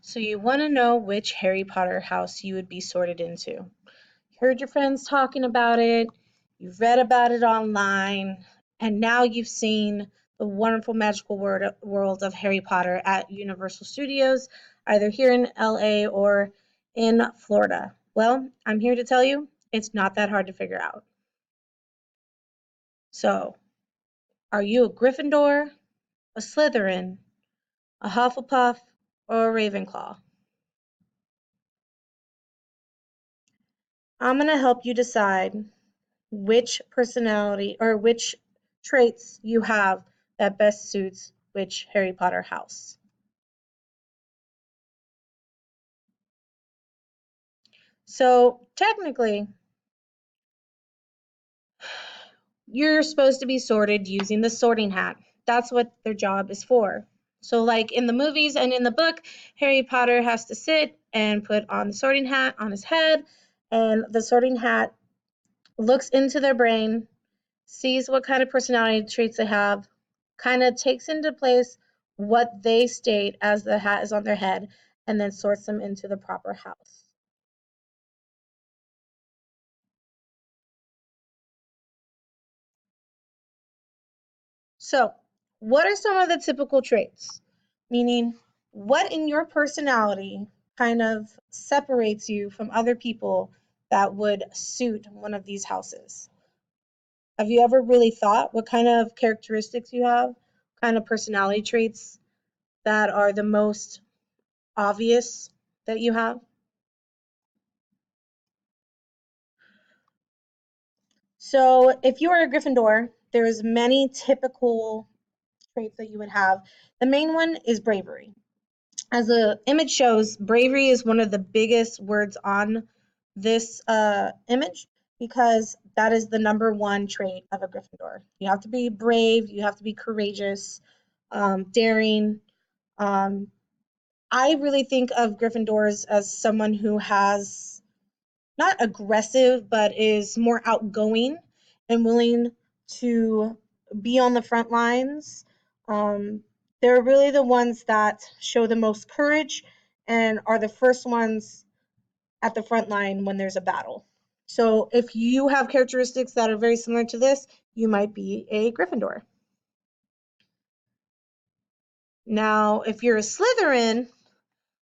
So you want to know which Harry Potter house you would be sorted into. You heard your friends talking about it, you've read about it online, and now you've seen the wonderful magical world of Harry Potter at Universal Studios, either here in LA or in Florida. Well, I'm here to tell you it's not that hard to figure out. So, are you a Gryffindor, a Slytherin, a Hufflepuff, or a Ravenclaw? I'm going to help you decide which personality or which traits you have that best suits which Harry Potter house. So technically, you're supposed to be sorted using the sorting hat. That's what their job is for. So like in the movies and in the book, Harry Potter has to sit and put on the sorting hat on his head, and the sorting hat looks into their brain, sees what kind of personality traits they have, kind of takes into place what they state as the hat is on their head, and then sorts them into the proper house. So, what are some of the typical traits? Meaning, what in your personality kind of separates you from other people that would suit one of these houses? Have you ever really thought what kind of characteristics you have, kind of personality traits that are the most obvious that you have? So if you are a Gryffindor, there's many typical traits that you would have. The main one is bravery. As the image shows, bravery is one of the biggest words on this image because that is the number one trait of a Gryffindor. You have to be brave, you have to be courageous, daring. Um, I really think of Gryffindors as someone who has not aggressive, but is more outgoing and willing to be on the front lines. Um, they're really the ones that show the most courage and are the first ones at the front line when there's a battle. So if you have characteristics that are very similar to this, you might be a Gryffindor. Now, if you're a Slytherin,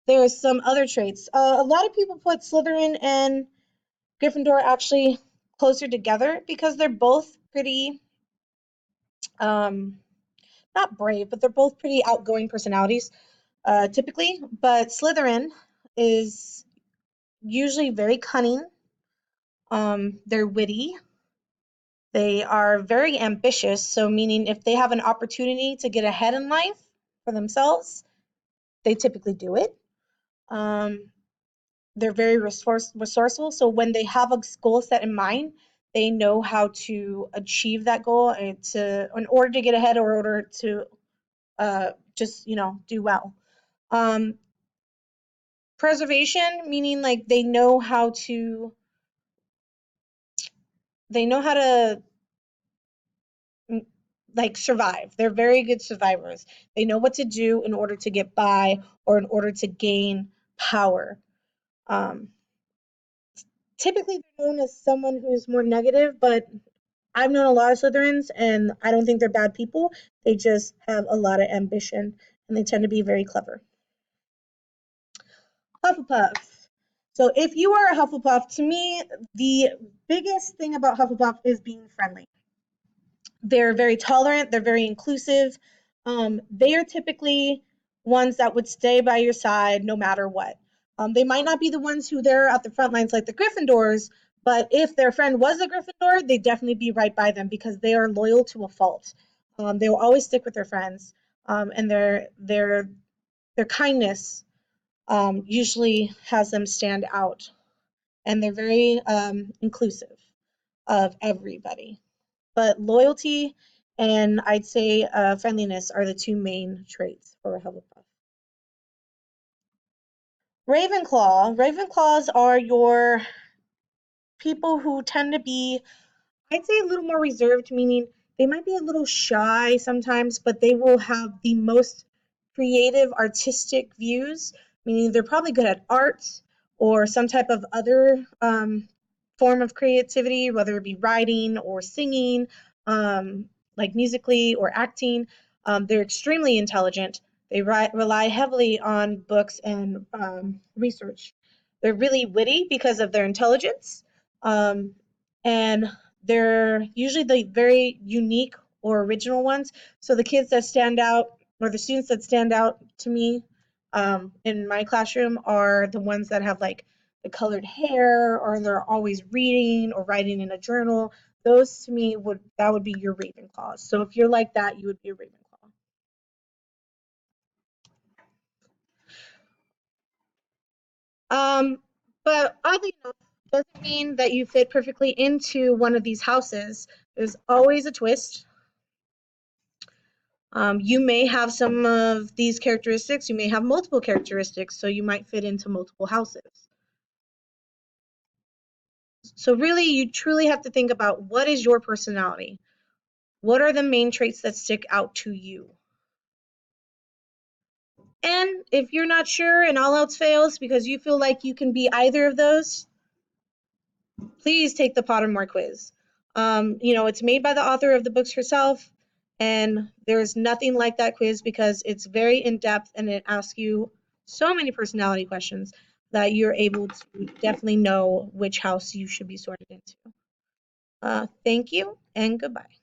there are some other traits. A lot of people put Slytherin and Gryffindor actually closer together because they're both pretty, um, not brave, but they're both pretty outgoing personalities, typically. But Slytherin is usually very cunning. They're witty. They are very ambitious. So, meaning if they have an opportunity to get ahead in life for themselves, they typically do it. Um, they're very resourceful. So when they have a goal set in mind, they know how to achieve that goal and in order to get ahead or in order to just do well. Um, Preservation, meaning like they know how to mm, like survive. They're very good survivors. They know what to do in order to get by or in order to gain power. Um, Typically, they're known as someone who's more negative, but I've known a lot of Slytherins, and I don't think they're bad people. They just have a lot of ambition, and they tend to be very clever. Hufflepuff. So if you are a Hufflepuff, to me, the biggest thing about Hufflepuff is being friendly. They're very tolerant. They're very inclusive. They are typically ones that would stay by your side no matter what. They might not be the ones who they're at the front lines like the Gryffindors, but if their friend was a Gryffindor, they'd definitely be right by them because they are loyal to a fault. They will always stick with their friends, and their kindness usually has them stand out, and they're very inclusive of everybody. But loyalty and I'd say friendliness are the two main traits for a Hufflepuff. Ravenclaws are your people who tend to be, I'd say, a little more reserved, meaning they might be a little shy sometimes, but they will have the most creative, artistic views, meaning they're probably good at arts or some type of other form of creativity, whether it be writing or singing, like musically or acting. They're extremely intelligent. They rely heavily on books and research. They're really witty because of their intelligence, and they're usually the very unique or original ones. So the kids that stand out, or the students that stand out to me in my classroom, are the ones that have like the colored hair, or they're always reading or writing in a journal. Those to me would be your Ravenclaws. So if you're like that, you would be a Ravenclaw. Um, but oddly enough, doesn't mean that you fit perfectly into one of these houses. There's always a twist. You may have some of these characteristics. You may have multiple characteristics, so you might fit into multiple houses. So really, you truly have to think about, what is your personality? What are the main traits that stick out to you? And if you're not sure and all else fails because you feel like you can be either of those, please take the Pottermore quiz. It's made by the author of the books herself, and there's nothing like that quiz because it's very in depth and it asks you so many personality questions that you're able to definitely know which house you should be sorted into. Thank you and goodbye.